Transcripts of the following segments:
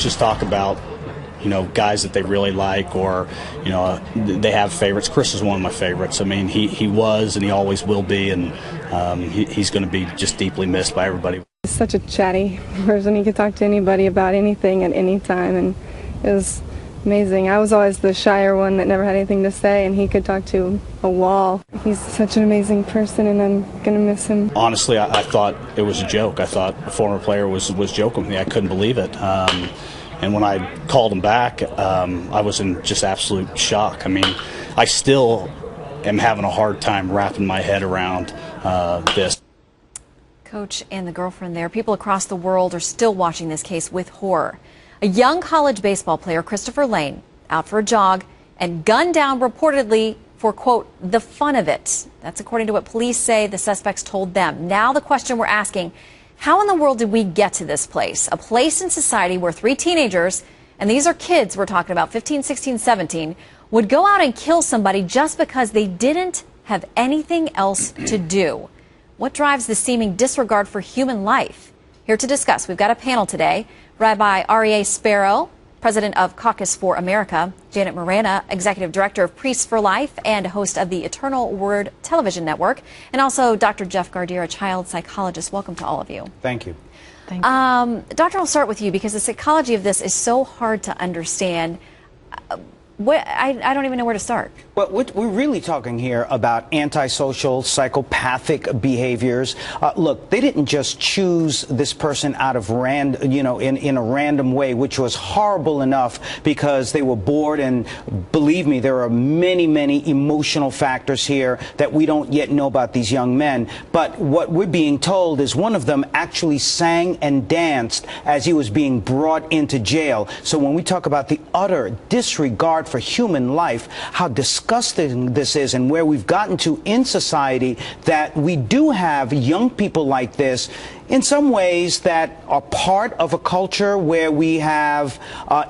coaches talk about, guys that they really like, or, they have favorites. Chris is one of my favorites. I mean, he was and he always will be, and he's going to be just deeply missed by everybody. He's such a chatty person. He could talk to anybody about anything at any time, and it was amazing. I was always the shyer one that never had anything to say, and he could talk to a wall. He's such an amazing person, and I'm going to miss him. Honestly, I thought it was a joke. I thought a former player was joking with me. I couldn't believe it. And when I called him back, I was in just absolute shock. I mean, I still am having a hard time wrapping my head around this. Coach and the girlfriend there. People across the world are still watching this case with horror. A young college baseball player, Christopher Lane, out for a jog and gunned down reportedly for, quote, the fun of it. That's according to what police say the suspects told them. Now the question we're asking, how in the world did we get to this place? A place in society where 3 teenagers, and these are kids we're talking about, 15, 16, 17, would go out and kill somebody just because they didn't have anything else to do. What drives the seeming disregard for human life? Here to discuss, we've got a panel today. Rabbi R.E.A. Sparrow, president of Caucus for America, Janet Morana, executive director of Priests for Life and host of the Eternal Word television network, and also Dr. Jeff Gardere, a child psychologist. Welcome to all of you. Thank you. Thank you. Doctor, I'll start with you because the psychology of this is so hard to understand. I don't even know where to start. Well, we're really talking here about antisocial, psychopathic behaviors. Look, they didn't just choose this person out of in a random way, which was horrible enough because they were bored. And believe me, there are many, many emotional factors here that we don't yet know about these young men. But what we're being told is one of them actually sang and danced as he was being brought into jail. So when we talk about the utter disregard for human life, how disgusting this is, and where we've gotten to in society, that we do have young people like this in some ways that are part of a culture where we have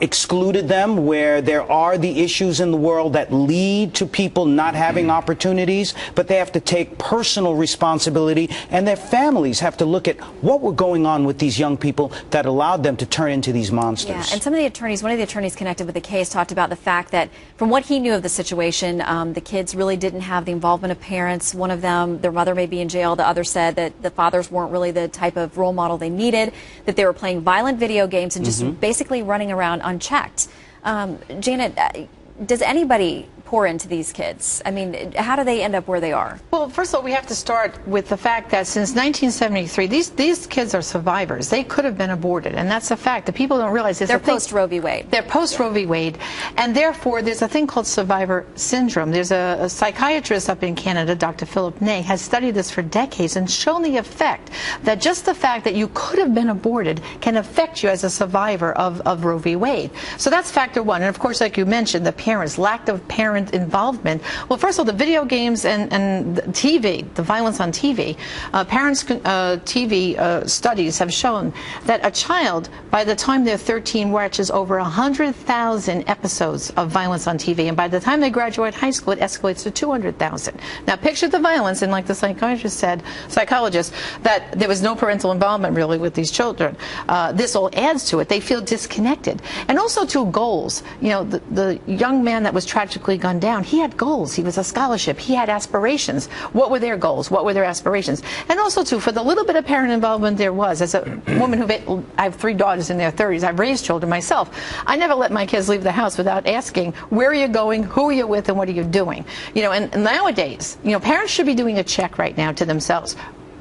excluded them, where there are the issues in the world that lead to people not having opportunities, but they have to take personal responsibility, and their families have to look at what were going on with these young people that allowed them to turn into these monsters. Yeah, and some of the attorneys, one of the attorneys connected with the case talked about the fact that from what he knew of the situation, the kids really didn't have the involvement of parents. One of them, their mother may be in jail. The other said that the fathers weren't really the type of role model they needed, that they were playing violent video games and just basically running around unchecked. Janet, does anybody pour into these kids? I mean, how do they end up where they are? Well, first of all, we have to start with the fact that since 1973, these kids are survivors. They could have been aborted, and that's a fact that people don't realize. They're post-Roe v. Wade. They're post-Roe v. Wade, and therefore there's a thing called survivor syndrome. There's a psychiatrist up in Canada, Dr. Philip Ney, has studied this for decades and shown the effect that just the fact that you could have been aborted can affect you as a survivor of Roe v. Wade. So that's factor one. And of course, like you mentioned, the parents, lack of parent involvement. Well, first of all, the video games and the TV, the violence on TV, TV studies have shown that a child, by the time they're 13, watches over 100,000 episodes of violence on TV, and by the time they graduate high school, it escalates to 200,000. Now, picture the violence, and like the psychologist, that there was no parental involvement really with these children. This all adds to it. They feel disconnected, and also to goals. You know, the young man that was tragically gunned down, he had goals. He was a scholarship. He had aspirations. What were their goals? What were their aspirations? And also, too, for the little bit of parent involvement there was, as a woman I have 3 daughters in their 30s, I've raised children myself, I never let my kids leave the house without asking, where are you going, who are you with, and what are you doing? You know, and nowadays, you know, parents should be doing a check right now to themselves.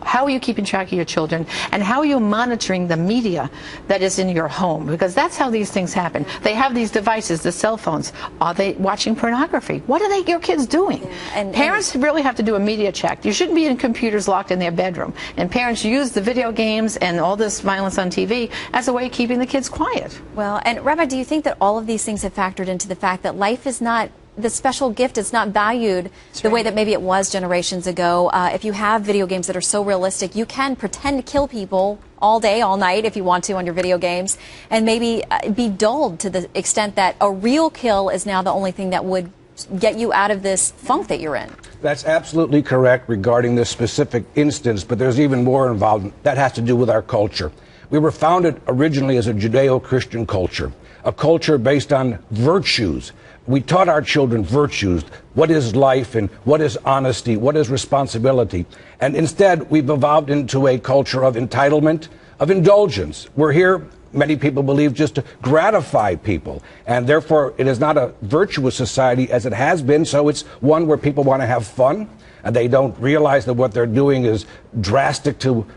How are you keeping track of your children, and how are you monitoring the media that is in your home? Because that's how these things happen. They have these devices, the cell phones. Are they watching pornography? What are your kids doing? Yeah, and parents really have to do a media check. You shouldn't be in computers locked in their bedroom. And parents use the video games and all this violence on TV as a way of keeping the kids quiet. Well, and Rabbi, do you think that all of these things have factored into the fact that life is not the special gift, is not valued the way that maybe it was generations ago? If you have video games that are so realistic, you can pretend to kill people all day, all night, if you want to, on your video games, and maybe be dulled to the extent that a real kill is now the only thing that would get you out of this funk that you're in. That's absolutely correct regarding this specific instance, but there's even more involved. That has to do with our culture. We were founded originally as a Judeo-Christian culture, a culture based on virtues. We taught our children virtues, what is life and what is honesty, what is responsibility. And instead, we've evolved into a culture of entitlement, of indulgence. We're here, many people believe, just to gratify people. And therefore, it is not a virtuous society as it has been. So it's one where people want to have fun, and they don't realize that what they're doing is drastic to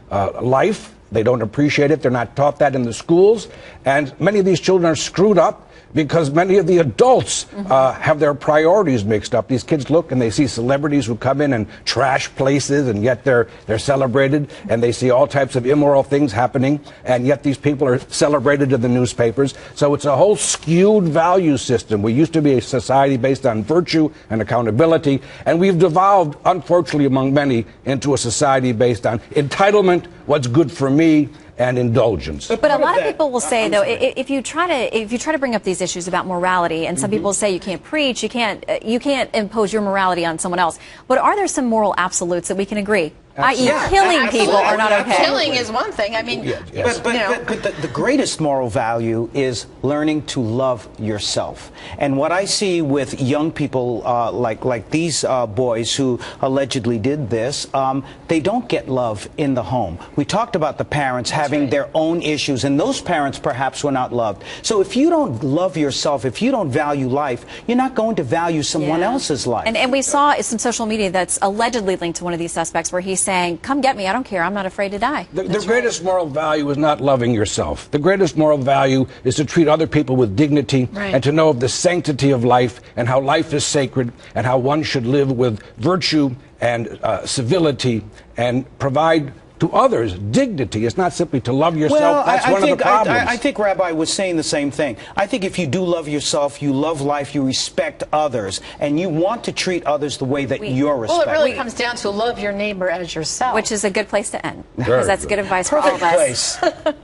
life. They don't appreciate it. They're not taught that in the schools. And many of these children are screwed up because many of the adults have their priorities mixed up. These kids look and they see celebrities who come in and trash places, and yet they're celebrated, and they see all types of immoral things happening, and yet these people are celebrated in the newspapers. So it's a whole skewed value system. We used to be a society based on virtue and accountability, and we've devolved, unfortunately among many, into a society based on entitlement, what's good for me, and indulgence. But a lot of people will say, though, if you try to bring up these issues about morality, and some people say you can't preach, you can't impose your morality on someone else. But are there some moral absolutes that we can agree? I.e., killing people are not okay. Killing is one thing. I mean, but the greatest moral value is learning to love yourself. And what I see with young people like these boys who allegedly did this, they don't get love in the home. We talked about the parents having their own issues, and those parents perhaps were not loved. So if you don't love yourself, if you don't value life, you're not going to value someone else's life. And we saw some social media that's allegedly linked to one of these suspects where he's saying, come get me, I don't care, I'm not afraid to die. The greatest moral value is not loving yourself. The greatest moral value is to treat other people with dignity and to know of the sanctity of life and how life is sacred and how one should live with virtue and civility and provide to others dignity. It's not simply to love yourself. Well, that's one of the problems. I think Rabbi was saying the same thing. I think if you do love yourself, you love life, you respect others, and you want to treat others the way that you're respected. Well, it really comes down to love your neighbor as yourself. Which is a good place to end, because that's good advice for all of us. Perfect place.